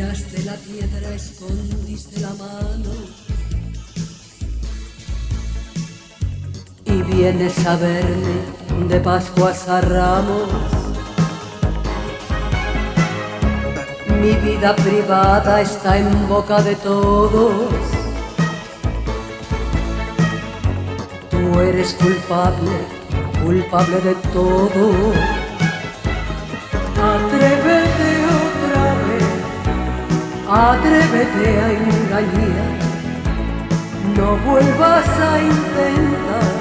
Tiraste la piedra, escondiste la mano y vienes a verme de Pascuas a Ramos. Mi vida privada está en boca de todos. Tú eres culpable, culpable de todo. Atrévete otra vez, atrévete a engañar. No vuelvas a intentar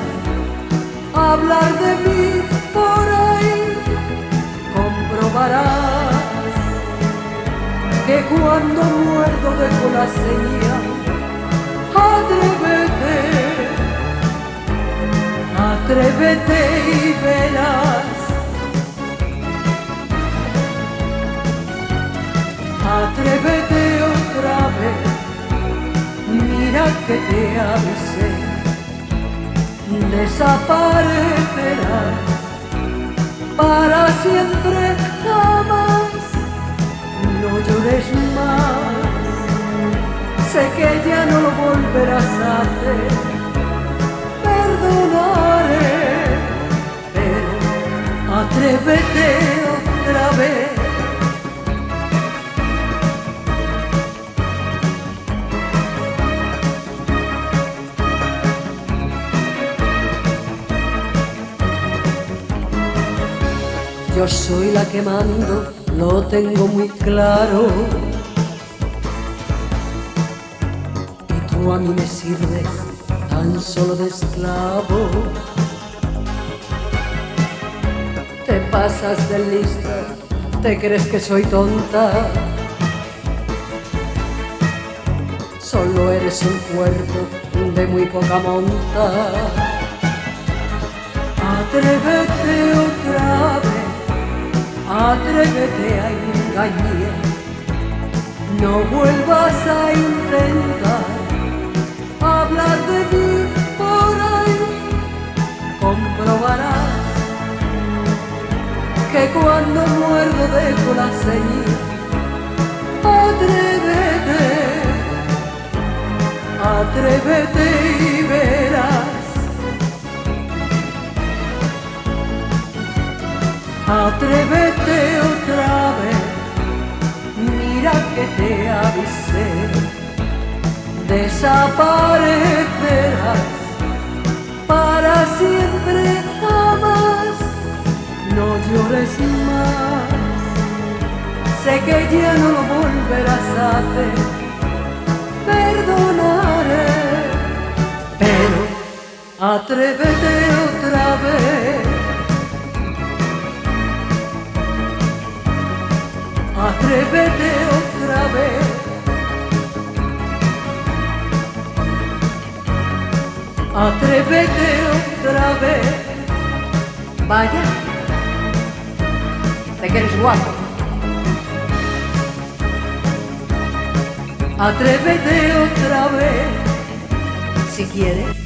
hablar de mí por ahí. Comprobarás que cuando muerdo dejo la señal. Atrévete, atrévete y verás. Atrévete otra vez, mira que te avisé. Desaparecerás para siempre, jamás. No llores más, sé que ya no lo volverás a hacer. Perdonaré, pero atrévete otra vez. Yo soy la que mando, lo tengo muy claro. Y tú a mí me sirves tan solo de esclavo. Te pasas de lista, te crees que soy tonta. Solo eres un cuerpo de muy poca monta. Atrévete otra vez, atrévete a engañar. No vuelvas a intentar hablar de mí por ahí. Comprobarás que cuando muerdo dejo la señal. Atrévete, atrévete y verás. Atrévete otra vez, mira que te avisé. Desaparecerás para siempre, jamás. No llores más, sé que ya no lo volverás a hacer. Perdonaré, pero atrévete otra vez. Atrévete otra vez. Atrévete otra vez. Vaya, te quieres guapo. Atrévete otra vez, si quieres.